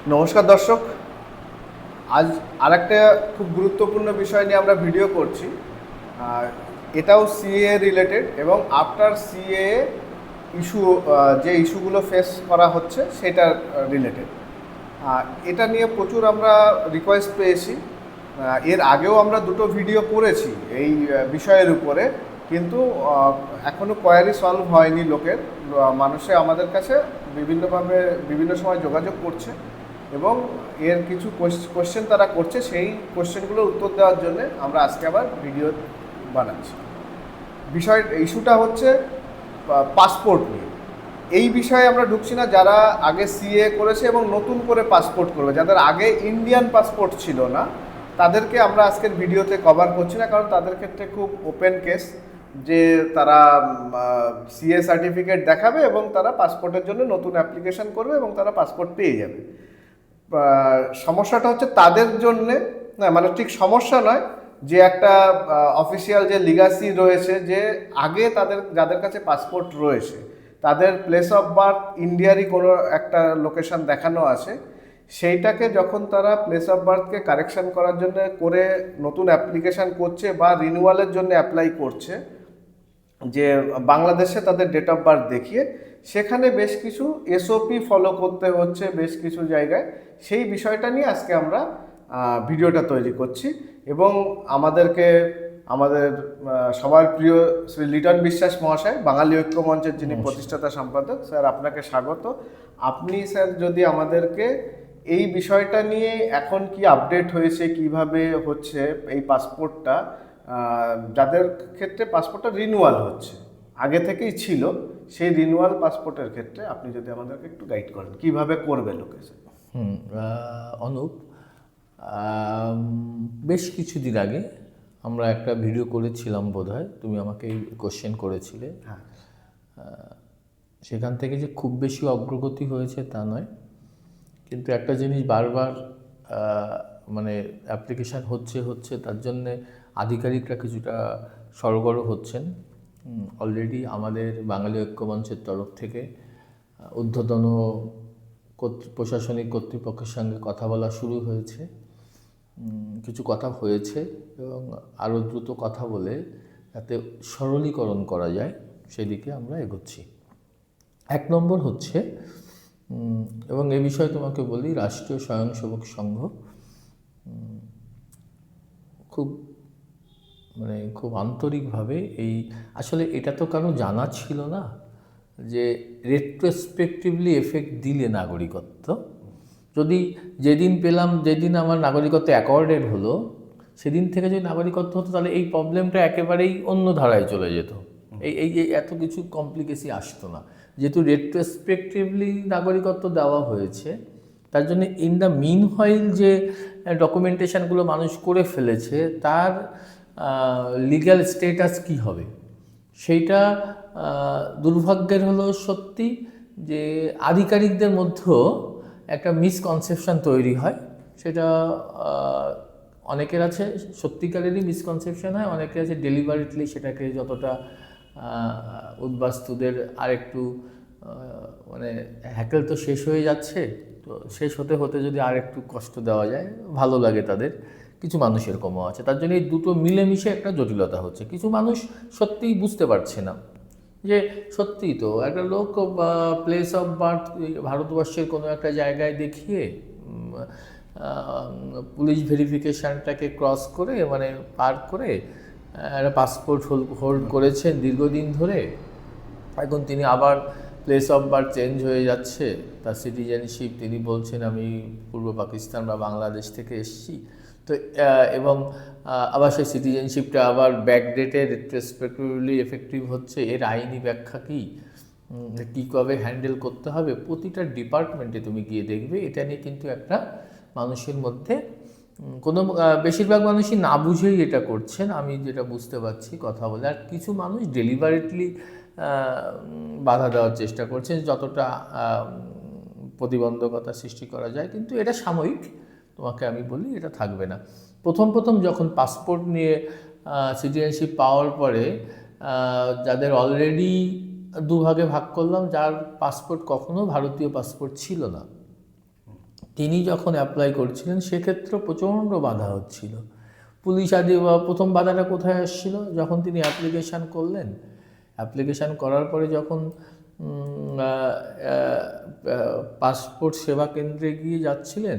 নমস্কার দর্শক, আজ আরেকটা খুব গুরুত্বপূর্ণ বিষয় নিয়ে আমরা ভিডিও করছি। আর এটাও সিএ রিলেটেড এবং আফটার সিএ ইস্যু, যে ইস্যুগুলো ফেস করা হচ্ছে সেটার রিলেটেড। এটা নিয়ে প্রচুর আমরা রিকোয়েস্ট পেয়েছি। এর আগেও আমরা দুটো ভিডিও করেছি এই বিষয়ের উপরে, কিন্তু এখনও কোয়ারি সলভ হয়নি লোকের। মানুষে আমাদের কাছে বিভিন্নভাবে বিভিন্ন সময় যোগাযোগ করছে এবং এর কিছু কোশ্চেন তারা করছে, সেই কোশ্চেনগুলোর উত্তর দেওয়ার জন্য আমরা আজকে আবার ভিডিও বানাচ্ছি। ইস্যুটা হচ্ছে পাসপোর্ট নিয়ে। এই বিষয়ে আমরা ঢুকছি না। যারা আগে সিএ করেছে এবং নতুন করে পাসপোর্ট করবে, যাদের আগে ইন্ডিয়ান পাসপোর্ট ছিল না, তাদেরকে আমরা আজকের ভিডিওতে কভার করছি না, কারণ তাদের ক্ষেত্রে খুব ওপেন কেস যে তারা সিএ সার্টিফিকেট দেখাবে এবং তারা পাসপোর্টের জন্য নতুন অ্যাপ্লিকেশন করবে এবং তারা পাসপোর্ট পেয়ে যাবে। সমস্যাটা হচ্ছে তাদের জন্যে, না মানে ঠিক সমস্যা নয়, যে একটা অফিসিয়াল যে লিগাসি রয়েছে, যে আগে যাদের কাছে পাসপোর্ট রয়েছে তাদের প্লেস অফ বার্থ ইন্ডিয়ারই কোনো একটা লোকেশন দেখানো আছে, সেইটাকে যখন তারা প্লেস অফ বার্থকে কারেকশন করার জন্য করে নতুন অ্যাপ্লিকেশান করছে বা রিনিউয়ালের জন্য অ্যাপ্লাই করছে, যে বাংলাদেশে তাদের ডেট অফ বার্থ দেখিয়ে, সেখানে বেশ কিছু এসওপি ফলো করতে হচ্ছে বেশ কিছু জায়গায়। সেই বিষয়টা নিয়ে আজকে আমরা ভিডিওটা তৈরি করছি এবং আমাদের সবার প্রিয় শ্রী লিটন বিশ্বাস মহাশয়, বাঙালি ঐক্য মঞ্চের যিনি প্রতিষ্ঠাতা সম্পাদক, স্যার আপনাকে স্বাগত। আপনি স্যার যদি আমাদেরকে এই বিষয়টা নিয়ে এখন কি আপডেট হয়েছে, কিভাবে হচ্ছে এই পাসপোর্টটা, যাদের ক্ষেত্রে পাসপোর্টটা রিনিউয়াল হচ্ছে, আগে থেকেই ছিল, সেই রিনিউয়াল পাসপোর্টের ক্ষেত্রে আপনি যদি আমাদেরকে একটু গাইড করেন কিভাবে করবে লোকে। অনুপ, বেশ কিছুদিন আগে আমরা একটা ভিডিও করেছিলাম বোধহয়, তুমি আমাকে কোশ্চেন করেছিলে। হ্যাঁ, সেখান থেকে যে খুব বেশি অগ্রগতি হয়েছে তা নয়, কিন্তু একটা জিনিস বারবার মানে অ্যাপ্লিকেশান হচ্ছে তার জন্যে আধিকারিকরা কিছুটা সরগর হচ্ছেন। অলরেডি আমাদের বাঙালি ঐক্যমঞ্চের তরফ থেকে ঊর্ধ্বতন প্রশাসনিক কর্তৃপক্ষের সঙ্গে কথা বলা শুরু হয়েছে, কিছু কথা হয়েছে এবং আরও দ্রুত কথা বলে যাতে সরলীকরণ করা যায় সেদিকে আমরা এগোচ্ছি। এক নম্বর হচ্ছে, এবং এ বিষয়ে তোমাকে বলি, রাষ্ট্রীয় স্বয়ংসেবক সংঘ খুব আন্তরিকভাবে আসলে এটা তো কারো জানা ছিল না যে রেট্রোস্পেক্টিভলি এফেক্ট দিলে নাগরিকত্ব, যেদিন আমার নাগরিকত্ব অ্যাকর্ডেড হলো, সেদিন থেকে যদি নাগরিকত্ব হতো তাহলে এই প্রবলেমটা একেবারেই অন্য ধারায় চলে যেত। এই এত কিছু কমপ্লিকেসি আসতো না। যেহেতু রেট্রোস্পেক্টিভলি নাগরিকত্ব দেওয়া হয়েছে, তার জন্য ইন দ্য মিন হোয়াইল যে ডকুমেন্টেশনগুলো মানুষ করে ফেলেছে তার লিগ্যাল স্টেটাস কি হবে, সেইটা দুর্ভাগ্যের হলো সত্যি যে আধিকারিকদের মধ্যেও একটা মিসকনসেপশন তৈরি হয়। সেটা অনেকের আছে সত্যিকারেরই মিসকনসেপশন হয়, অনেকের আছে ডেলিভারেটলি সেটাকে যতটা উদ্বাস্তুদের আরেকটু মানে হ্যাকেল তো শেষ হয়ে যাচ্ছে, তো শেষ হতে হতে যদি আরেকটু কষ্ট দেওয়া যায় ভালো লাগে তাদের। কিছু মানুষ এরকমও আছে, তার জন্য এই দুটো মিলেমিশে একটা জটিলতা হচ্ছে। কিছু মানুষ সত্যিই বুঝতে পারছে না যে সত্যিই তো একটা লোক প্লেস অফ বার্থ ভারতবর্ষের কোনো একটা জায়গায় দেখিয়ে পুলিশ ভেরিফিকেশানটাকে ক্রস করে মানে পার করে একটা পাসপোর্ট হোল্ড করেছেন দীর্ঘদিন ধরে, এখন তিনি আবার প্লেস অফ বার্থ চেঞ্জ হয়ে যাচ্ছে, তার সিটিজেনশিপ তিনি বলছেন আমি পূর্ব পাকিস্তান বা বাংলাদেশ থেকে এসেছি, তো এবং আবার সেই সিটিজেনশিপটা আবার ব্যাকডেটে রেট্রোস্পেক্টিভলি এফেক্টিভ হচ্ছে। এর আইনি ব্যাখ্যা কী কবে হ্যান্ডেল করতে হবে, প্রতিটা ডিপার্টমেন্টে তুমি গিয়ে দেখবে এটা নিয়ে কিন্তু একটা মানুষের মধ্যে বেশিরভাগ মানুষই না বুঝেই এটা করছেন, আমি যেটা বুঝতে পারছি কথা বলে। আর কিছু মানুষ ডেলিভারেটলি বাধা দেওয়ার চেষ্টা করছেন যতটা প্রতিবন্ধকতা সৃষ্টি করা যায়, কিন্তু এটা সাময়িক। তোমাকে আমি বলি এটা থাকবে না। প্রথম যখন পাসপোর্ট নিয়ে সিটিজেনশিপ পাওয়ার পরে যাদের অলরেডি দুভাগে ভাগ করলাম, যার পাসপোর্ট কখনো ভারতীয় পাসপোর্ট ছিল না, তিনি যখন অ্যাপ্লাই করছিলেন সেক্ষেত্রে প্রচণ্ড বাধা হচ্ছিল। পুলিশ আদি প্রথম বাধাটা কোথায় আসছিল, যখন তিনি অ্যাপ্লিকেশান করলেন, অ্যাপ্লিকেশান করার পরে যখন পাসপোর্ট সেবা কেন্দ্রে গিয়ে যাচ্ছিলেন,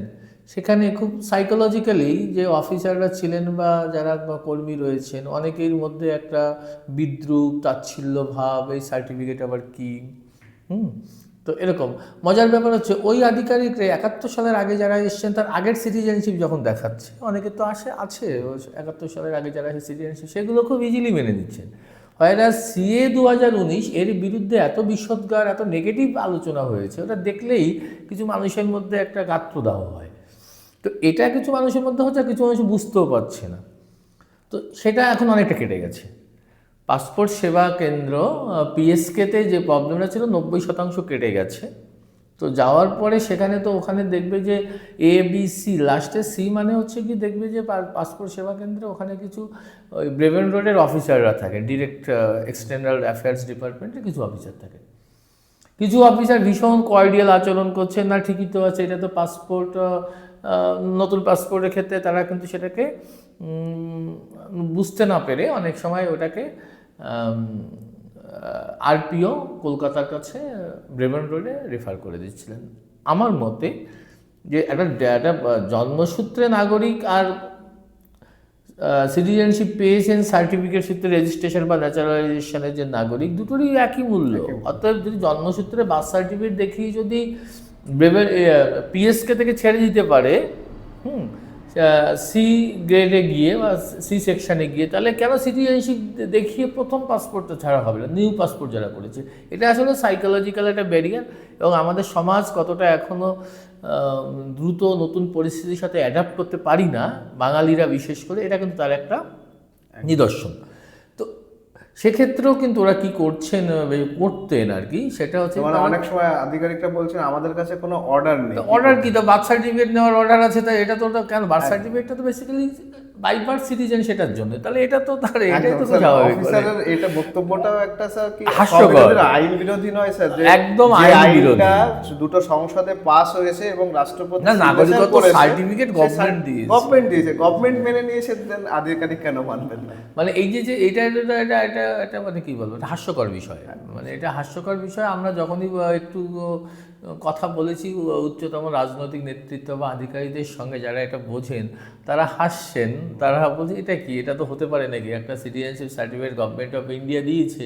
সেখানে খুব সাইকোলজিক্যালি যে অফিসাররা ছিলেন বা যারা কর্মী রয়েছেন, অনেকের মধ্যে একটা বিদ্রুপ, তাচ্ছিল্য ভাব, এই সার্টিফিকেট আবার কী, তো এরকম। মজার ব্যাপার হচ্ছে ওই আধিকারিকরা 71 সালের আগে যারা এসছেন তার আগের সিটিজেনশিপ যখন দেখাচ্ছে, অনেকে তো আছে 71 সালের আগে যারা সিটিজেনশিপ, সেগুলো খুব ইজিলি মেনে নিচ্ছেন। হয়রা সিএ 2019 এর বিরুদ্ধে এত বিষোদ্গার, এত নেগেটিভ আলোচনা হয়েছে, ওটা দেখলেই কিছু মানুষের মধ্যে একটা গাত্রদাহ হয়। তো এটা কিছু মানুষের মধ্যে হচ্ছে, কিছু মানুষ বুঝতেও পারছে না। তো সেটা এখন অনেকটা কেটে গেছে। পাসপোর্ট সেবা কেন্দ্র পিএসকেতে যে প্রবলেমটা ছিল 90% কেটে গেছে। তো যাওয়ার পরে সেখানে তো ওখানে দেখবে যে ABC লাস্টে সি মানে হচ্ছে কি, দেখবে যে পাসপোর্ট সেবা কেন্দ্রে ওখানে কিছু ওই ব্রেভেন রোডের অফিসাররা থাকে, ডিরেক্ট এক্সটার্নাল অ্যাফেয়ার্স ডিপার্টমেন্টের কিছু অফিসার থাকে। কিছু অফিসার ভীষণ কর্ডিয়াল আচরণ করছে, না ঠিকই তো আছে, এটা তো পাসপোর্ট, নতুন পাসপোর্টের ক্ষেত্রে তারা কিন্তু সেটাকে বুঝতে না পেরে অনেক সময় ওটাকে আরপিও কলকাতার কাছে ব্রেভেন রোডে রেফার করে দিচ্ছিলেন। আমার মতে যে একটা জন্মসূত্রে নাগরিক আর সিটিজেনশিপ পেয়েছেন সার্টিফিকেট সূত্রে রেজিস্ট্রেশন বা ন্যাচারালাইজেশনের যে নাগরিক, দুটোরই একই মূল্য। অর্থাৎ যদি জন্মসূত্রে বার্থ সার্টিফিকেট দেখিয়ে যদি পিএসকে থেকে ছেড়ে দিতে পারে সি গ্রেডে গিয়ে বা সি সেকশানে গিয়ে, তাহলে কেন সিটিজেনশিপ দেখিয়ে প্রথম পাসপোর্টটা ছাড়া হবে না, নিউ পাসপোর্ট যারা করেছে? এটা আসলে সাইকোলজিক্যাল একটা ব্যারিয়ার, এবং আমাদের সমাজ কতটা এখনও দ্রুত নতুন পরিস্থিতির সাথে অ্যাডাপ্ট করতে পারি না, বাঙালিরা বিশেষ করে, এটা কিন্তু তার একটা নিদর্শন। তো সেক্ষেত্রেও কিন্তু ওরা কি করছেন, করতেন আর কি, সেটা হচ্ছে অনেক সময় আধিকারিকরা বলছেন আমাদের কাছে কোনো অর্ডার নেই। অর্ডার কি, তো বার্থ সার্টিফিকেট নেওয়ার অর্ডার আছে, তাই এটা তো কেন, বার্থ সার্টিফিকেটটা তো বেসিক্যালি বাই বার্থ সিটিজেন, সেটার জন্য, তাহলে এটা তো তার এটাই তো স্বাভাবিক। অফিসারের এটা বক্তব্যটাও একটা স্যার কি হাস্যকর, আইন বিরোধী নয় স্যার? যে একদম আইন বিরোধী। দুটো সংসদে পাস হয়েছে এবং রাষ্ট্রপতি না, নাগরিকত্ব সার্টিফিকেট গভর্নমেন্ট দিয়েছে, গভর্নমেন্ট মেনে নিয়েছে, দেন আধিকারিক কেন মানবেন না? মানে এই যে এটা এটা মানে কি বলবো, হাস্যকর বিষয়। মানে এটা হাস্যকর বিষয়। আমরা যখনই একটু কথা বলেছি উচ্চতম রাজনৈতিক নেতৃত্ব বা আধিকারিকদের সঙ্গে, যারা এটা বোঝেন, তারা হাসছেন, তারা বলছে এটা কি, এটা তো হতে পারে নাকি, একটা citizenship certificate government of India দিয়েছে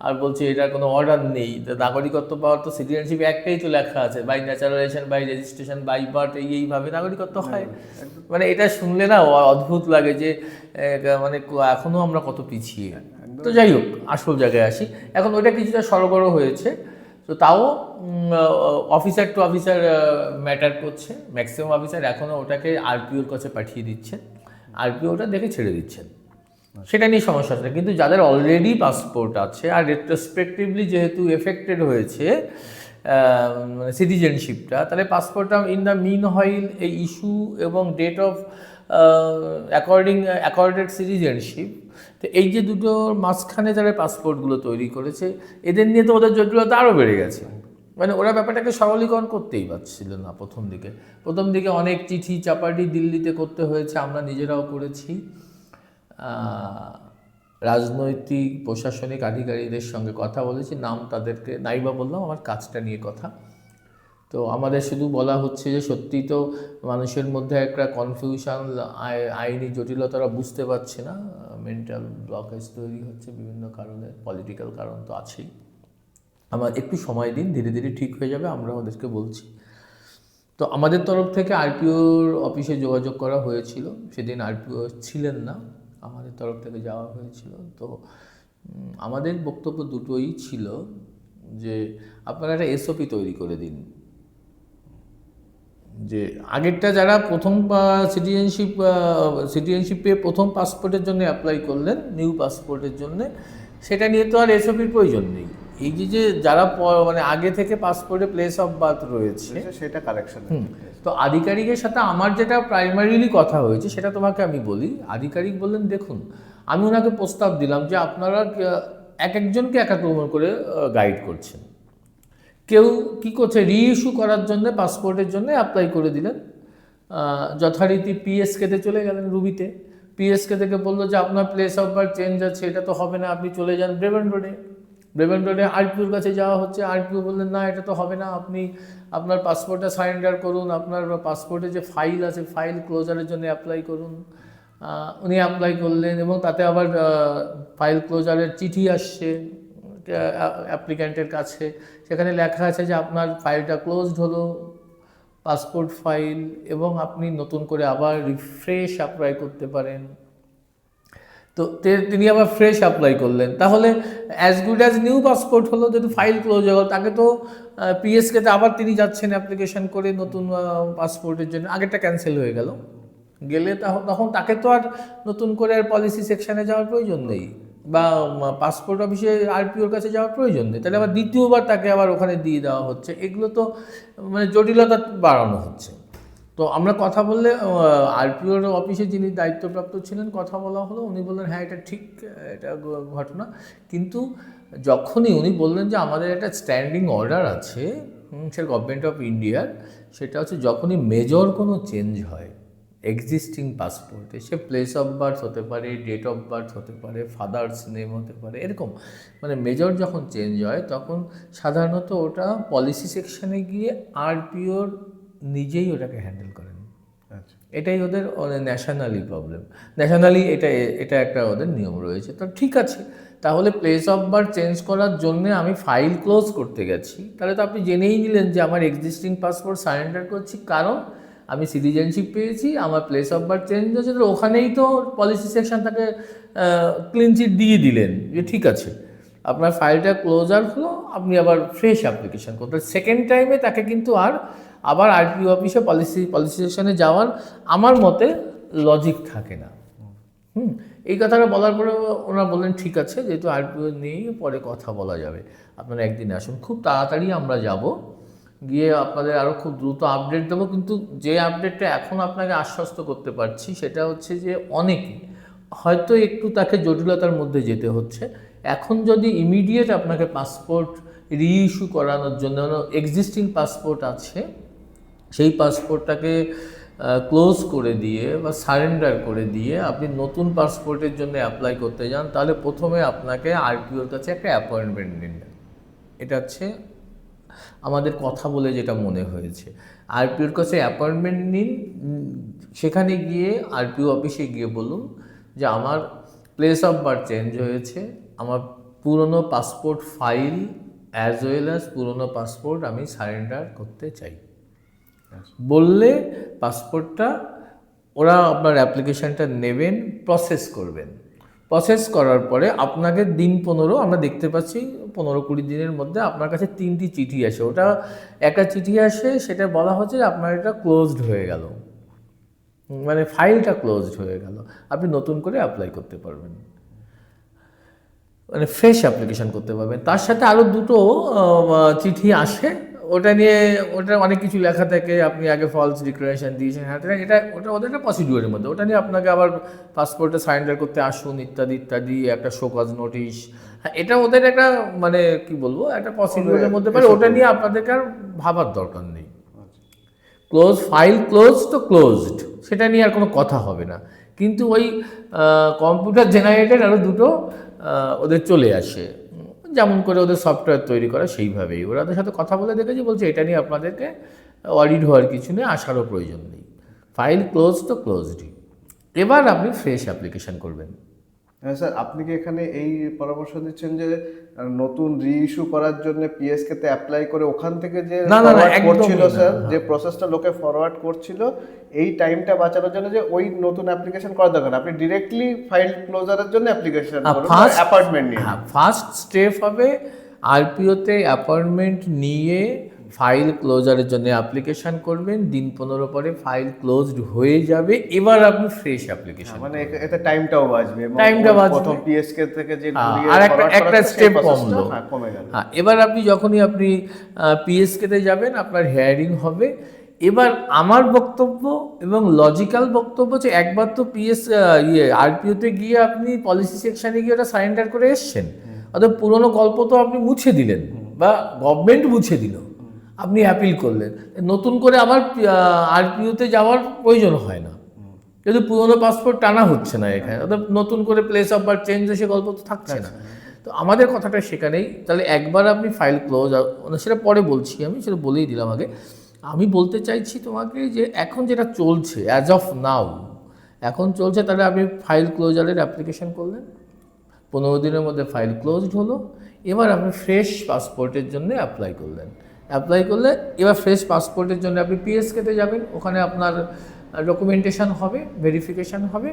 আর বলছে এটার কোনো অর্ডার নেই। নাগরিকত্ব পাওয়ার তো সিটিজেনশিপ একটাই তো লেখা আছে, by naturalisation, by registration, by birth, এইভাবে নাগরিকত্ব হয়। মানে এটা শুনলে না অদ্ভুত লাগে যে মানে এখনও আমরা কত পিছিয়ে। তো যাই হোক, আসল জায়গায় আসি। এখন ওইটা কিছুটা সরগরম হয়েছে, তো তাও অফিসার টু অফিসার ম্যাটার করছে। ম্যাক্সিমাম অফিসার এখনও ওটাকে আরপিওর কাছে পাঠিয়ে দিচ্ছেন, আরপিও ওটা দেখে ছেড়ে দিচ্ছেন, সেটা নিয়ে সমস্যা আছে। কিন্তু যাদের অলরেডি পাসপোর্ট আছে আর রেট্রোস্পেক্টিভলি যেহেতু এফেক্টেড হয়েছে সিটিজেনশিপটা, তাহলে পাসপোর্টটা ইন দ্য মিন হইল এই ইস্যু এবং ডেট অফ অ্যাকর্ডেড সিটিজেনশিপ, তো এই যে দুটোর মাঝখানে যারা পাসপোর্টগুলো তৈরি করেছে, এদের নিয়ে তো ওদের জটিলতা আরও বেড়ে গেছে। মানে ওরা ব্যাপারটাকে সরলীকরণ করতেই পারছিল না প্রথম দিকে অনেক চিঠি চাপাটি দিল্লিতে করতে হয়েছে, আমরা নিজেরাও করেছি, রাজনৈতিক প্রশাসনিক আধিকারিকদের সঙ্গে কথা বলেছি, নাম তাদেরকে নাইবা বললাম, আমার কাজটা নিয়ে কথা। তো আমাদের শুধু বলা হচ্ছে যে সত্যি তো মানুষের মধ্যে একটা কনফিউশন, আইনি জটিলতারা বুঝতে পারছে না, মেন্টাল ব্লকেজ তৈরি হচ্ছে বিভিন্ন কারণে, পলিটিক্যাল কারণ তো আছেই। আমার একটু সময় দিন, ধীরে ধীরে ঠিক হয়ে যাবে, আমরা ওদেরকে বলছি। তো আমাদের তরফ থেকে আরপিওর অফিসে যোগাযোগ করা হয়েছিল, সেদিন আরপিও ছিলেন না, আমাদের তরফ থেকে যাওয়া হয়েছিল। তো আমাদের বক্তব্য দুটোই ছিল যে আপনারা একটা এসওপি তৈরি করে দিন, যে আগেরটা যারা প্রথম সিটিজেনশিপ পেয়ে প্রথম পাসপোর্টের জন্য অ্যাপ্লাই করলেন, নিউ পাসপোর্টের জন্য, সেটা নিয়ে তো আর এসওপির প্রয়োজন নেই। এই যে যারা মানে আগে থেকে পাসপোর্টে প্লেস অফ বার্থ রয়েছে সেটা কারেকশন। তো আধিকারিকের সাথে আমার যেটা প্রাইমারিলি কথা হয়েছে সেটা তোমাকে আমি বলি। আধিকারিক বললেন, দেখুন আমি ওনাকে প্রস্তাব দিলাম যে আপনারা এক একজনকে এক এক রকম করে গাইড করছেন, কেউ কি করছে, রিইস্যু করার জন্য পাসপোর্টের জন্য অ্যাপ্লাই করে দিলেন, যথারীতি পিএসকেতে চলে গেলেন রুবিতে, পিএসকে থেকে বললো যে আপনার প্লেস অফ বার্থ চেঞ্জ আছে, এটা তো হবে না, আপনি চলে যান ব্রেভেন রোডে। ব্রেভেন রোডে আরপিওর কাছে যাওয়া হচ্ছে, আরপিও বললেন না এটা তো হবে না, আপনি আপনার পাসপোর্টটা সারেন্ডার করুন, আপনার পাসপোর্টে যে ফাইল আছে ফাইল ক্লোজারের জন্য অ্যাপ্লাই করুন। উনি অ্যাপ্লাই করলেন এবং তাতে আবার ফাইল ক্লোজারের চিঠি আসছে অ্যাপ্লিক্যান্টের কাছে, সেখানে লেখা আছে যে আপনার ফাইলটা ক্লোজড হলো, পাসপোর্ট ফাইল, এবং আপনি নতুন করে আবার রিফ্রেশ অ্যাপ্লাই করতে পারেন। তো তিনি আবার ফ্রেশ অ্যাপ্লাই করলেন, তাহলে as good as new passport হলো, যদি ফাইল ক্লোজ হয়ে গেল, তাকে তো পিএসকেতে আবার তিনি যাচ্ছেন অ্যাপ্লিকেশন করে নতুন পাসপোর্টের জন্য, আগেরটা ক্যান্সেল হয়ে গেল, গেলে তখন তাকে তো আর নতুন করে আর পলিসি সেকশানে যাওয়ার প্রয়োজন নেই, বা পাসপোর্ট অফিসে আরপিওর কাছে যাওয়ার প্রয়োজন নেই, তাহলে আবার দ্বিতীয়বার তাকে আবার ওখানে দিয়ে দেওয়া হচ্ছে, এগুলো তো মানে জটিলতা বাড়ানো হচ্ছে। তো আমরা কথা বললে আরপিওর অফিসে যিনি দায়িত্বপ্রাপ্ত ছিলেন কথা বলা হলো, উনি বললেন হ্যাঁ এটা ঠিক, এটা ঘটনা, কিন্তু যখনই উনি বললেন যে আমাদের একটা স্ট্যান্ডিং অর্ডার আছে সেটা গভর্নমেন্ট অফ ইন্ডিয়ার, সেটা হচ্ছে যখনই মেজর কোনো চেঞ্জ হয় এক্সিস্টিং পাসপোর্টে, সে প্লেস অফ বার্থ হতে পারে, ডেট অফ বার্থ হতে পারে, ফাদার্স নেম হতে পারে, এরকম মানে মেজর যখন চেঞ্জ হয় তখন সাধারণত ওটা পলিসি সেকশনে গিয়ে আরপিওর নিজেই ওটাকে হ্যান্ডেল করেন। আচ্ছা, এটাই ওদের ন্যাশনালি প্রবলেম, ন্যাশনালি এটা একটা ওদের নিয়ম রয়েছে। তো ঠিক আছে, তাহলে প্লেস অফ বার্থ চেঞ্জ করার জন্য আমি ফাইল ক্লোজ করতে গেছি, তাহলে তো আপনি জেনেই নিলেন যে আমার এক্সিস্টিং পাসপোর্ট সারেন্ডার করছি, কারণ আমি সিটিজেনশিপ পেয়েছি, আমার প্লেস অফ বার্থ চেঞ্জ হয়েছে, তো ওখানেই তো পলিসি সেকশন তাকে ক্লিন চিট দিয়ে দিলেন যে ঠিক আছে আপনার ফাইলটা ক্লোজার হলো, আপনি আবার ফ্রেশ অ্যাপ্লিকেশন করতে। সেকেন্ড টাইমে তাকে কিন্তু আবার আরটিও অফিসে পলিসি সেকশনে যাওয়ার আমার মতে লজিক থাকে না। এই কথাটা বলার পরে ওনারা বললেন ঠিক আছে, যেহেতু আরটিও নেই পরে কথা বলা যাবে, আপনারা একদিন আসুন, খুব তাড়াতাড়ি আমরা যাব, গিয়ে আপনাদের আরও খুব দ্রুত আপডেট দেবো। কিন্তু যে আপডেটটা এখন আপনাকে আশ্বস্ত করতে পারছি সেটা হচ্ছে যে অনেকে হয়তো একটু তাকে জটিলতার মধ্যে যেতে হচ্ছে। এখন যদি ইমিডিয়েট আপনাকে পাসপোর্ট রিইস্যু করানোর জন্য এক্সিস্টিং পাসপোর্ট আছে, সেই পাসপোর্টটাকে ক্লোজ করে দিয়ে বা সারেন্ডার করে দিয়ে আপনি নতুন পাসপোর্টের জন্য অ্যাপ্লাই করতে যান, তাহলে প্রথমে আপনাকে আরটিওর কাছে একটা অ্যাপয়েন্টমেন্ট নিন। এটা হচ্ছে আমাদের কথা বলে যেটা মনে হয়েছে, আরপিওর কাছে অ্যাপয়েন্টমেন্ট নিন, সেখানে গিয়ে আরপিও অফিসে গিয়ে বলুন যে আমার প্লেস অফ বার্থ চেঞ্জ হয়েছে, আমার পুরনো passport file as well as পুরনো পাসপোর্ট আমি সারেন্ডার করতে চাই। বললে পাসপোর্টটা ওরা আপনার অ্যাপ্লিকেশানটা নেবেন, প্রসেস করবেন, প্রসেস করার পরে আপনাকে দিন 15 আমরা দেখতে পাচ্ছি 15-20 দিনের মধ্যে আপনার কাছে 3টি চিঠি আসে। ওটা একটা চিঠি আসে, সেটা বলা হচ্ছে যে আপনার এটা ক্লোজড হয়ে গেল, মানে ফাইলটা ক্লোজড হয়ে গেল, আপনি নতুন করে অ্যাপ্লাই করতে পারবেন, মানে ফ্রেশ অ্যাপ্লিকেশান করতে পারবেন। তার সাথে আরও 2টো চিঠি আসে, ওটা নিয়ে ওটা অনেক কিছু লেখা থাকে, আপনি আগে ফলস ডিক্লারেশন দিয়েছেন, হ্যাঁ ওটা ওদের একটা প্রসিডিউরের মধ্যে, ওটা নিয়ে আপনাকে আবার পাসপোর্টে সারেন্ডার করতে আসুন ইত্যাদি ইত্যাদি, একটা শোকজ নোটিশ, হ্যাঁ এটা ওদের একটা মানে কি বলবো একটা প্রসিডিউরের মধ্যে পারে, ওটা নিয়ে আপনাদেরকে আর ভাবার দরকার নেই। ক্লোজ ফাইল ক্লোজ তো ক্লোজড, সেটা নিয়ে আর কোনো কথা হবে না। কিন্তু ওই কম্পিউটার জেনারেটেড আরও 2টো ওদের চলে আসে, যেমন করে ওদের সফটওয়্যার তৈরি করা সেইভাবেই ওরা ওদের সাথে কথা বলে দেখেছি, বলছে এটা নিয়ে আপনাদেরকে অডিট হওয়ার কিছু নেই, আসারও প্রয়োজন নেই, ফাইল ক্লোজ তো ক্লোজডই, এবার আপনি ফ্রেশ অ্যাপ্লিকেশান করবেন। হ্যাঁ স্যার, আপনি কি এখানে এই পরামর্শ দিচ্ছেন যে নতুন রিইস্যু করার জন্য পিএসকে তে অ্যাপ্লাই করে ওখান থেকে যে করছিল স্যার, যে প্রসেসটা লোকে ফরওয়ার্ড করছিল, এই টাইমটা বাঁচানোর জন্য যে ওই নতুন অ্যাপ্লিকেশন করা দরকার, আপনি ডিরেক্টলি ফাইল ক্লোজারের জন্য অ্যাপ্লিকেশন করুন, অ্যাপয়েন্টমেন্ট নিয়ে। হ্যাঁ, ফার্স্ট স্টেপ হবে আরপিওতে অ্যাপয়েন্টমেন্ট নিয়ে ফাইল ক্লোজারের জন্য অ্যাপ্লিকেশন করবেন, দিন 15 পরে ফাইল ক্লোজড হয়ে যাবে, এবার আপনি ফ্রেশ অ্যাপ্লিকেশন, মানে এতে টাইমটাও বাঁচবে, প্রথম পিএসকে থেকে যে আর একটা স্টেপ কমলো, কমে গেল। হ্যাঁ, এবার আপনি যখনই আপনি পিএসকে তে যাবেন আপনার হিয়ারিং হবে। এবার আমার বক্তব্য এবং লজিক্যাল বক্তব্য যে একবার তো আরপিওতে গিয়ে আপনি পলিসি সেকশনে গিয়ে ওটা সারেন্ডার করে এসছেন, অর্থাৎ পুরোনো গল্প তো আপনি মুছে দিলেন, বা গভর্নমেন্ট বুঝে দিল, আপনি অ্যাপিল করলেন, নতুন করে আবার আরপিওতে যাওয়ার প্রয়োজন হয় না, কিন্তু পুরোনো পাসপোর্ট টানা হচ্ছে না এখানে, অর্থাৎ নতুন করে প্লেস অফ বার্থ চেঞ্জ সে গল্প তো থাকছে না। তো আমাদের কথাটা সেখানেই, তাহলে একবার আপনি ফাইল ক্লোজ, সেটা পরে বলছি, আমি সেটা বলেই দিলাম আগে। আমি বলতে চাইছি তোমাকে যে এখন যেটা চলছে অ্যাজ অফ নাও, এখন চলছে, তাহলে আপনি ফাইল ক্লোজারের অ্যাপ্লিকেশন করলেন, 15 দিনের মধ্যে ফাইল ক্লোজড হলো, এবার আপনি ফ্রেশ পাসপোর্টের জন্য অ্যাপ্লাই করলেন, অ্যাপ্লাই করলে এবার ফ্রেশ পাসপোর্টের জন্য আপনি পিএসকেতে যাবেন, ওখানে আপনার ডকুমেন্টেশন হবে, ভেরিফিকেশান হবে,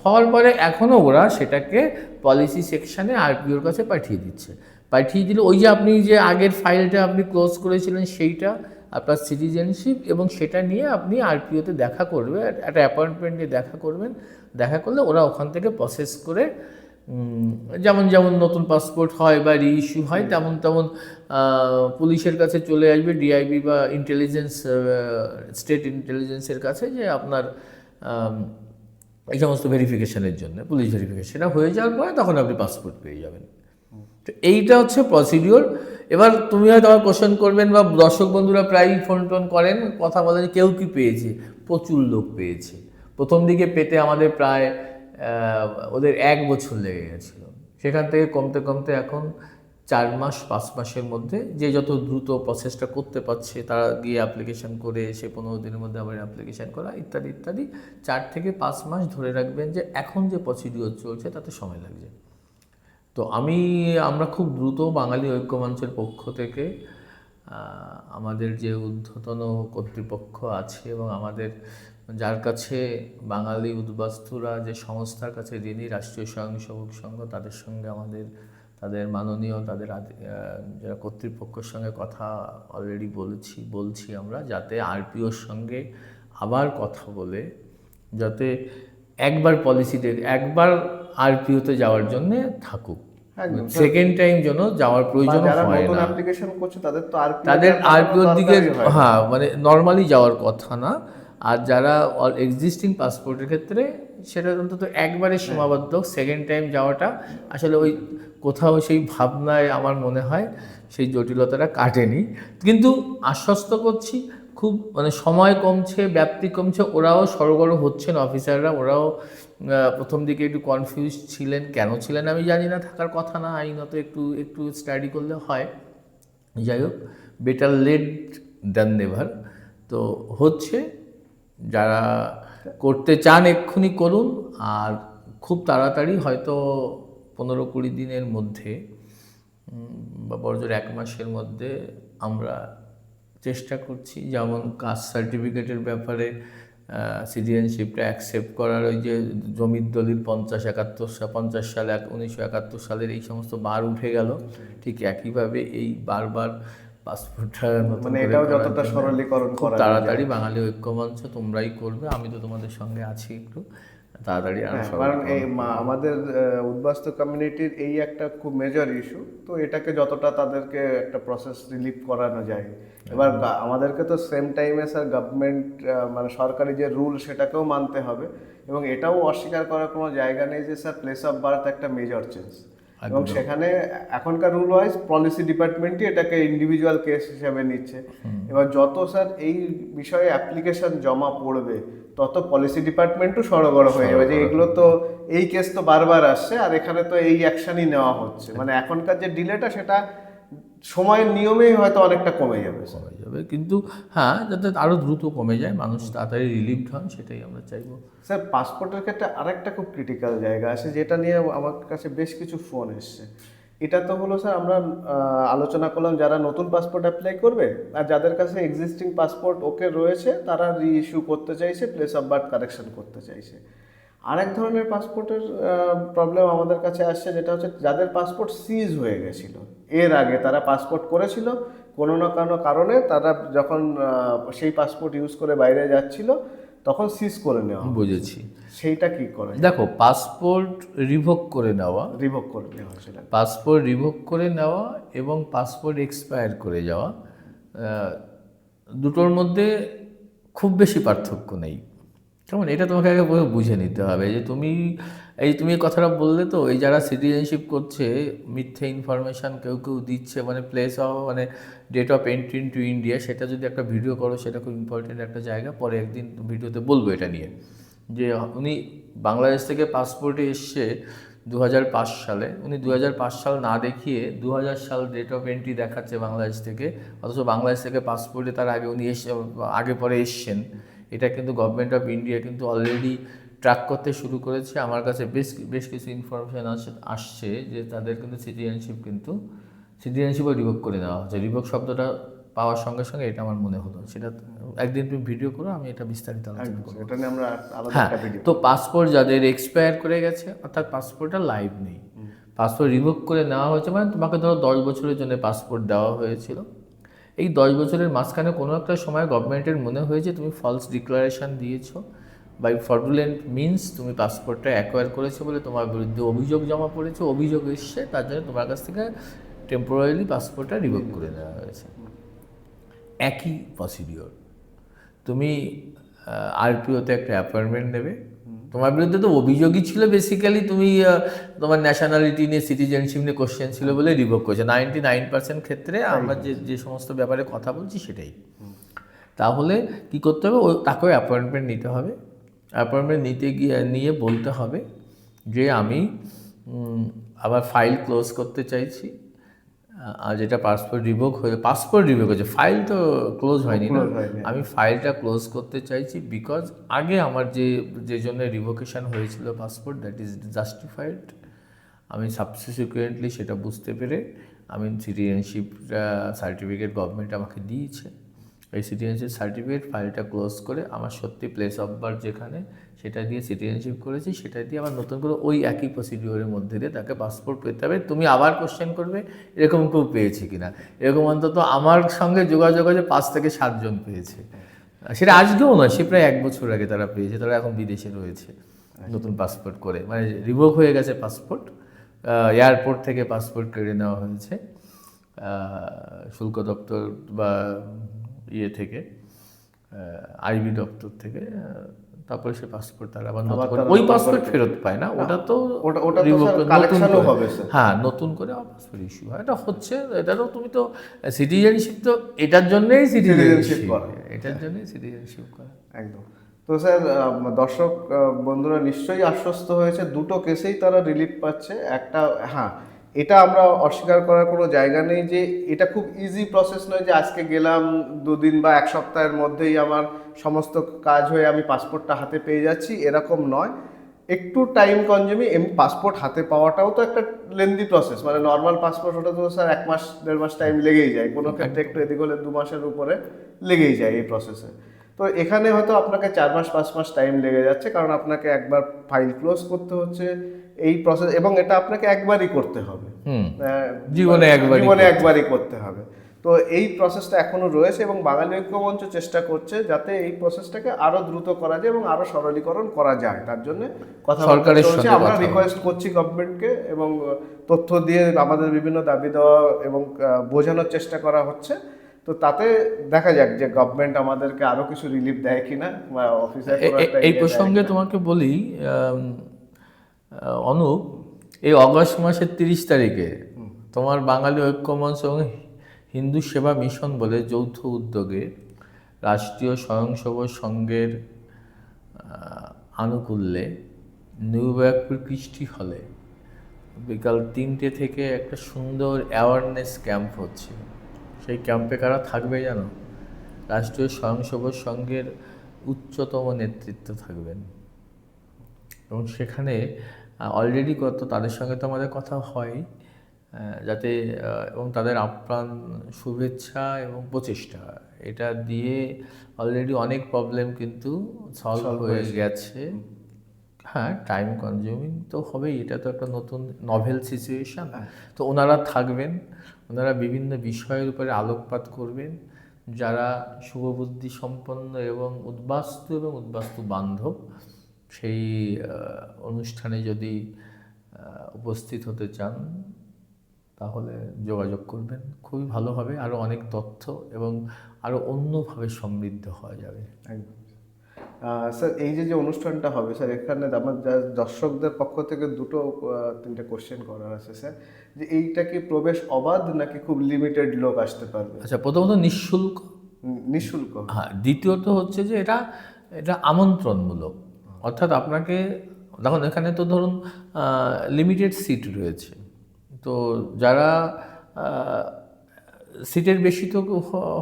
হওয়ার পরে এখনও ওরা সেটাকে পলিসি সেকশানে আরপিওর কাছে পাঠিয়ে দিচ্ছে, পাঠিয়ে দিলে ওই যে আপনি যে আগের ফাইলটা আপনি ক্লোজ করেছিলেন সেইটা, আপনার সিটিজেনশিপ, এবং সেটা নিয়ে আপনি আরপিওতে দেখা করবে, একটা অ্যাপয়েন্টমেন্ট নিয়ে দেখা করবেন, দেখা করলে ওরা ওখান থেকে প্রসেস করে, যেমন যেমন নতুন পাসপোর্ট হয় বা রিইস্যু হয় তেমন তেমন পুলিশের কাছে চলে আসবে, ডিআইবি বা ইন্টেলিজেন্স, স্টেট ইন্টেলিজেন্সের কাছে, যে আপনার এই সমস্ত ভেরিফিকেশনের জন্য, পুলিশ ভেরিফিকেশন, সেটা হয়ে যাওয়ার পরে তখন আপনি পাসপোর্ট পেয়ে যাবেন। তো এইটা হচ্ছে প্রসিডিওর। এবার তুমি হয়তো আমার কোশ্চেন করবেন, বা দর্শক বন্ধুরা প্রায়ই ফোন টোন করেন, কথা বলেন, কেউ কি পেয়েছে? প্রচুর লোক পেয়েছে। প্রথম দিকে পেতে আমাদের প্রায় ওদের 1 বছর লেগে গেছিলো, সেখান থেকে কমতে কমতে এখন 4 মাস 5 মাসের মধ্যে, যে যত দ্রুত প্রসেসটা করতে পারছে তারা গিয়ে অ্যাপ্লিকেশান করে এসে 15 দিনের মধ্যে আবার অ্যাপ্লিকেশান করা, ইত্যাদি ইত্যাদি, 4 থেকে 5 মাস ধরে রাখবেন যে এখন যে প্রসিডিওর চলছে তাতে সময় লাগছে। তো আমরা খুব দ্রুত বাঙালি ঐক্যমঞ্চের পক্ষ থেকে আমাদের যে ঊর্ধ্বতন কর্তৃপক্ষ আছে এবং আমাদের যার কাছে বাঙালি উদ্বাস্তুরা যে সংস্থার কাছে ঋণী, রাষ্ট্রীয় স্বয়ংসেবক সংঘ, তাদের সঙ্গে তাদের মাননীয় যারা কর্তৃপক্ষের সঙ্গে কথা অলরেডি বলছি আমরা, যাতে আরপিওর সঙ্গে আবার কথা বলে, যাতে একবার আরপিওতে যাওয়ার জন্য থাকুক, সেকেন্ড টাইম যেন যাওয়ার প্রয়োজন হয় না। অ্যাপ্লিকেশন করছে তাদের আরপিওর দিকে, হ্যাঁ, মানে নর্মালি যাওয়ার কথা না। আর যারা এক্সিস্টিং পাসপোর্টের ক্ষেত্রে সেটা অন্তত একবারে সীমাবদ্ধ, সেকেন্ড টাইম যাওয়াটা আসলে ওই কোথাও সেই ভাবনায় আমার মনে হয় সেই জটিলতাটা কাটেনি। কিন্তু আশ্বস্ত করছি, খুব মানে সময় কমছে, ব্যাপ্তি কমছে, ওরাও সরগর হচ্ছেন, অফিসাররা, ওরাও প্রথম দিকে একটু কনফিউজ ছিলেন, কেন ছিলেন আমি জানি না, থাকার কথা না, আইনত একটু স্টাডি করলে হয়। যাই হোক, বেটার লেট দ্যান নেভার। তো হচ্ছে, যারা করতে চান এক্ষুনি করুন, আর খুব তাড়াতাড়ি, হয়তো 15-20 দিনের মধ্যে বা বড়জোর 1 মাসের মধ্যে আমরা চেষ্টা করছি, যেমন কাস্ট সার্টিফিকেটের ব্যাপারে সিটিজেনশিপটা অ্যাকসেপ্ট করার, ওই যে জমির দলিল 50 সালে 1971 সালের এই সমস্ত বার উঠে গেল, ঠিক একইভাবে এই বারবার পাসপোর্টটা নতুন করে এটাও যতটা সরলীকরণ করা তাড়াতাড়ি বাঙালি ঐক্যমঞ্চ তোমরাই করবে, আমি তো তোমাদের সঙ্গে আছি, একটু তাড়াতাড়ি। কারণ এই আমাদের উদ্বাস্তু কমিউনিটির এই একটা খুব মেজর ইস্যু, তো এটাকে যতটা তাদেরকে একটা প্রসেস রিলিফ করানো যায়। এবার আমাদেরকে তো সেম টাইমে স্যার গভর্নমেন্ট মানে সরকারি যে রুল সেটাকেও মানতে হবে, এবং এটাও অস্বীকার করার কোনো জায়গা নেই যে স্যার প্লেস অফ বার্থ একটা মেজর চেঞ্জ, এবং সেখানে এখনকার রুল ওয়াইজ পলিসি ডিপার্টমেন্টই এটাকে ইন্ডিভিজুয়াল কেস হিসেবে নিচ্ছে। এবার যত স্যার এই বিষয়ে অ্যাপ্লিকেশন জমা পড়বে, তত পলিসি ডিপার্টমেন্টও সরগড় হয়ে যাবে যে এগুলো তো এই কেস তো বারবার আসছে, আর এখানে তো এই অ্যাকশনই নেওয়া হচ্ছে, মানে এখনকার যে ডিলেটা সেটা সময়ের নিয়মেই হয়তো অনেকটা কমে যাবে। কিন্তু হ্যাঁ, যাতে আরও দ্রুত কমে যায়, মানুষ তাড়াতাড়ি রিলিফড হন, সেটাই আমরা চাইবো। স্যার পাসপোর্টের ক্ষেত্রে আরেকটা খুব ক্রিটিক্যাল জায়গা আছে, যেটা নিয়ে আমার কাছে বেশ কিছু ফোন এসছে। এটা তো হলো স্যার, আমরা আলোচনা করলাম যারা নতুন পাসপোর্ট অ্যাপ্লাই করবে, আর যাদের কাছে এক্সিস্টিং পাসপোর্ট ওকে রয়েছে তারা রিইস্যু করতে চাইছে, প্লেস অফ বার্থ কারেকশন করতে চাইছে। আরেক ধরনের পাসপোর্টের প্রবলেম আমাদের কাছে আসছে, যেটা হচ্ছে যাদের পাসপোর্ট সিজ হয়ে গেছিল, এর আগে তারা পাসপোর্ট করেছিল, কোনো না কোনো কারণে তারা যখন সেই পাসপোর্ট ইউজ করে বাইরে যাচ্ছিল তখন সিজ করে নেওয়া। বুঝেছি। সেইটা কি করে? দেখো, পাসপোর্ট রিভোক করে নেওয়া পাসপোর্ট রিভোক করে নেওয়া এবং পাসপোর্ট এক্সপায়ার করে যাওয়া, দুটোর মধ্যে খুব বেশি পার্থক্য নেই। কেমন, এটা তোমাকে আগে পুরো বুঝে নিতে হবে যে তুমি তুমি এই কথাটা বললে তো, এই যারা সিটিজেনশিপ করছে মিথ্যে ইনফরমেশান কেউ কেউ দিচ্ছে, মানে প্লেস অফ মানে date of entry into India, সেটা যদি একটা ভিডিও করো, সেটা খুব ইম্পর্টেন্ট একটা জায়গা। পরে একদিন ভিডিওতে বলবো এটা নিয়ে, যে উনি বাংলাদেশ থেকে পাসপোর্টে এসছে 2005 সালে, উনি 2005 সাল না দেখিয়ে 2000 সাল ডেট অফ এন্ট্রি দেখাচ্ছে বাংলাদেশ থেকে, অথচ বাংলাদেশ থেকে পাসপোর্টে তার আগে উনি আগে পরে এসছেন। এটা কিন্তু গভর্নমেন্ট অফ ইন্ডিয়া কিন্তু অলরেডি ট্র্যাক করতে শুরু করেছে। আমার কাছে বেশ কিছু ইনফরমেশান আসছে যে তাদের কিন্তু সিটিজেনশিপও রিভোক করে দেওয়া হচ্ছে। রিভোক শব্দটা পাওয়ার সঙ্গে সঙ্গে এটা আমার মনে হলো, সেটা একদিন তুমি ভিডিও করো, আমি এটা বিস্তারিত আলোচনা করবো। এটা নিয়ে আমরা আলাদা হ্যাঁ, একটা ভিডিও। তো পাসপোর্ট যাদের এক্সপায়ার করে গেছে, অর্থাৎ পাসপোর্টটা লাইভ নেই, পাসপোর্ট রিভোক করে নেওয়া হয়েছে, মানে তোমাকে ধরো 10 বছরের জন্য পাসপোর্ট দেওয়া হয়েছিল। এই 10 বছরের মাঝখানে কোনো একটা সময় গভর্নমেন্টের মনে হয়েছে তুমি ফলস ডিক্লারেশন দিয়েছো, বাই ফ্রডুলেন্ট মিনস তুমি পাসপোর্টটা অ্যাকোয়ার করেছো বলে তোমার বিরুদ্ধে অভিযোগ জমা পড়েছে, অভিযোগ এসছে, তার জন্য তোমার কাছ থেকে টেম্পোরারিলি পাসপোর্টটা রিভোক করে দেওয়া হয়েছে। একই প্রসিডিওর, তুমি আরপিওতে একটা অ্যাপয়েন্টমেন্ট নেবে, তোমার বিরুদ্ধে তো অভিযোগই ছিল বেসিক্যালি তুমি তোমার ন্যাশনালিটি নিয়ে, সিটিজেনশিপ নিয়ে কোশ্চেন ছিল বলে রিভোক করেছে। 99% ক্ষেত্রে আমরা যে সমস্ত ব্যাপারে কথা বলছি সেটাই। তাহলে কি করতে হবে, তাকেও অ্যাপয়েন্টমেন্ট নিতে হবে। অ্যাপয়েন্টমেন্ট নিয়ে বলতে হবে যে আমি আবার ফাইল ক্লোজ করতে চাইছি, আর যেটা পাসপোর্ট রিভোক হয়েছে, ফাইল তো ক্লোজ হয়নি না, আমি ফাইলটা ক্লোজ করতে চাইছি বিকজ আগে আমার যে জন্য রিভোকেশন হয়েছিল পাসপোর্ট, দ্যাট ইজ জাস্টিফাইড। আমি সাবসিকুয়েন্টলি সেটা বুঝতে পেরে আমি সিটিজেনশিপ সার্টিফিকেট গভর্নমেন্ট আমাকে দিয়েছে, এই সিটিজেনশিপ সার্টিফিকেট ফাইলটা ক্লোজ করে আমার সত্যি প্লেস অফ বার্থ যেখানে, সেটা দিয়ে সিটিজেনশিপ করেছি, সেটা দিয়ে আবার নতুন করে ওই একই প্রসিডিওরের মধ্যে দিয়ে তাকে পাসপোর্ট পেতে হবে। তুমি আবার কোশ্চেন করবে এরকম কেউ পেয়েছে কিনা, এরকম অন্তত আমার সঙ্গে যোগাযোগ হয়েছে 5 থেকে 7 জন পেয়েছে। সেটা আজকেও নয়, সে প্রায় 1 বছর আগে তারা পেয়েছে, তারা এখন বিদেশে রয়েছে নতুন পাসপোর্ট করে, মানে রিভোক হয়ে গেছে পাসপোর্ট, এয়ারপোর্ট থেকে পাসপোর্ট কেড়ে নেওয়া হয়েছে শুল্ক দপ্তর বা থেকে, আইবি দপ্তর থেকে, তারপরে সে পাসপোর্ট তারা আবার নতুন করে ওই পাসপোর্ট ফেরত পায় না, ওটা তো কালেকশনও হবে স্যার। হ্যাঁ, নতুন করে আবার পাসপোর্ট ইস্যু হয়, এটা হচ্ছে। এটা তো তুমি তো সিটিজেনশিপ তো এটার জন্যই সিটিজেনশিপ করা, এটার জন্যই সিটিজেনশিপ করা। একদম। তো স্যার, দর্শক বন্ধুরা নিশ্চয়ই আশ্বস্ত হয়েছে, দুটো কেসেই তারা রিলিফ পাচ্ছে। একটা, হ্যাঁ, এটা আমরা অস্বীকার করার কোনো জায়গা নেই যে এটা খুব ইজি প্রসেস নয় যে আজকে গেলাম 2 দিন বা 1 সপ্তাহের মধ্যেই আমার সমস্ত কাজ হয়ে আমি পাসপোর্টটা হাতে পেয়ে যাচ্ছি, এরকম নয়। একটু টাইম কনজিউমিং, এমনি পাসপোর্ট হাতে পাওয়াটাও তো একটা লেন্দি প্রসেস, মানে নর্মাল পাসপোর্ট ওটা তো স্যার 1 মাস 1.5 মাস টাইম লেগেই যায়, কোনো ক্ষেত্রে একটু এদিক হলে 2 মাসের উপরে লেগেই যায় এই প্রসেসে। তো এখানে হয়তো আপনাকে 4 মাস 5 মাস টাইম লেগে যাচ্ছে, কারণ আপনাকে একবার ফাইল ক্লোজ করতে হচ্ছে এই প্রসেস, এবং এটা আপনাকে একবারই করতে হবে, জীবনে একবারই করতে হবে। তো এই প্রসেসটা এখনো রয়েছে এবং বাঙালি ঐক্যমঞ্চ চেষ্টা করছে যাতে এই প্রসেসটাকে আরো দ্রুত করা যায় এবং আরো সরলীকরণ করা যায়, তার জন্য কথা সরকারের চলছে। আমরা রিকোয়েস্ট করছি গভর্নমেন্টকে, এবং তথ্য দিয়ে আমাদের বিভিন্ন দাবি দেওয়া এবং বোঝানোর চেষ্টা করা হচ্ছে। তো তাতে দেখা যাক যে গভর্নমেন্ট আমাদেরকে আরো কিছু রিলিফ দেয় কিনা, বা অফিসার। এই প্রসঙ্গে তোমাকে বলি অনুপ, এই অগস্ট মাসের 30 তারিখে তোমার বাঙালি ঐক্যমঞ্চ এবং হিন্দু সেবা মিশন বলে যৌথ উদ্যোগে রাষ্ট্রীয় স্বয়ংসেবক সংঘের আনুকূল্যে নিউ ব্যারাকপুর কৃষ্টি হলে বিকাল 3টে থেকে একটা সুন্দর অ্যাওয়ারনেস ক্যাম্প হচ্ছে। সেই ক্যাম্পে কারা থাকবে জানো? রাষ্ট্রীয় স্বয়ংসেবক সংঘের উচ্চতম নেতৃত্ব থাকবেন, এবং সেখানে অলরেডি তাদের সঙ্গে তো আমাদের কথা হয়, যাতে এবং তাদের আপ্রাণ শুভেচ্ছা এবং প্রচেষ্টা, এটা দিয়ে অলরেডি অনেক প্রবলেম কিন্তু সলভ হয়ে গেছে। হ্যাঁ, টাইম কনজিউমিং তো হবেই, এটা তো একটা নতুন নভেল সিচুয়েশান। তো ওনারা থাকবেন, ওনারা বিভিন্ন বিষয়ের উপরে আলোকপাত করবেন। যারা শুভবুদ্ধি সম্পন্ন এবং উদ্বাস্তু বান্ধব সেই অনুষ্ঠানে যদি উপস্থিত হতে চান তাহলে যোগাযোগ করবেন, খুবই ভালো হবে। আরও অনেক তথ্য এবং আরও অন্যভাবে সমৃদ্ধ হওয়া যাবে। স্যার এই যে অনুষ্ঠানটা হবে স্যার, এখানে আমার দর্শকদের পক্ষ থেকে তিনটে কোশ্চেন করার আছে স্যার, যে এইটা কি প্রবেশ অবাধ নাকি খুব লিমিটেড লোক আসতে পারবে? আচ্ছা, প্রথমত নিঃশুল্ক। নিঃশুল্ক? হ্যাঁ, দ্বিতীয়ত হচ্ছে যে এটা এটা আমন্ত্রণমূলক, অর্থাৎ আপনাকে দেখুন এখানে তো ধরুন লিমিটেড সিট রয়েছে, তো যারা সিটের বেশি তো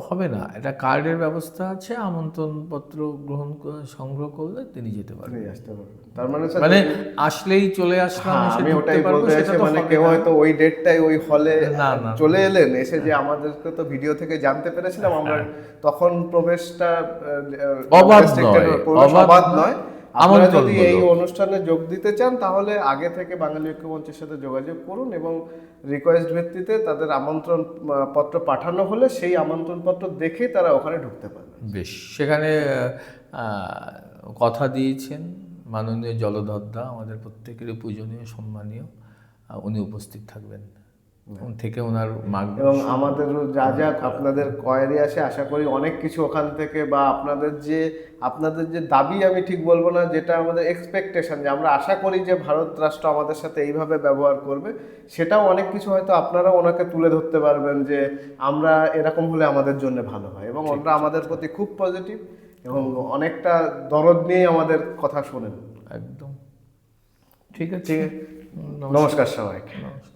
হবে না, এটা কার্ডের ব্যবস্থা আছে, আমন্ত্রণপত্র সংগ্রহ করলে তিনি যেতে পারবেন। আপনি আসতে পারবেন, তার মানে স্যার মানে আসলেই চলে আসলাম, হ্যাঁ, এসে আমি ঢুকতে ওটাই পারবো, বলতে সেটা চাইছি, তো মানে হবে কেউ না। হয়তো ওই ডেটটায় ওই হলে না, না, চলে এলেন, এসে যে আমাদেরকে তো ভিডিও থেকে জানতে পেরেছিলাম আমরা, তখন প্রবেশটা অবাধ restricted নয়, প্রবেশ অবাধ নয়। আপনারা যদি এই আমন্ত্রণমূলক। অনুষ্ঠানে যোগ দিতে চান তাহলে আগে থেকে বাঙালি ঐক্যমঞ্চের সাথে যোগাযোগ করুন এবং রিকোয়েস্ট ভিত্তিতে তাদের আমন্ত্রণ পত্র পাঠানো হলে সেই আমন্ত্রণ পত্র দেখে তারা ওখানে ঢুকতে পারবে। বেশ, সেখানে কথা দিয়েছেন মাননীয় জলধরদা, আমাদের প্রত্যেকেরই পূজনীয় সম্মানীয়, উনি উপস্থিত থাকবেন থেকে ওনার এবং আমাদের যা যা আপনাদের কোয়ারি আসে, আশা করি অনেক কিছু ওখান থেকে, বা আপনাদের যে দাবি আমি ঠিক বলবো না, যেটা আমাদের এক্সপেকটেশন, যে আমরা আশা করি যে ভারত রাষ্ট্র আমাদের সাথে এইভাবে ব্যবহার করবে, সেটাও অনেক কিছু হয়তো আপনারা ওনাকে তুলে ধরতে পারবেন যে আমরা এরকম হলে আমাদের জন্য ভালো হয়, এবং ওনারা আমাদের প্রতি খুব পজিটিভ এবং অনেকটা দরদ নিয়ে আমাদের কথা শোনেন। একদম ঠিক আছে। নমস্কার সবাইকে। নমস্কার।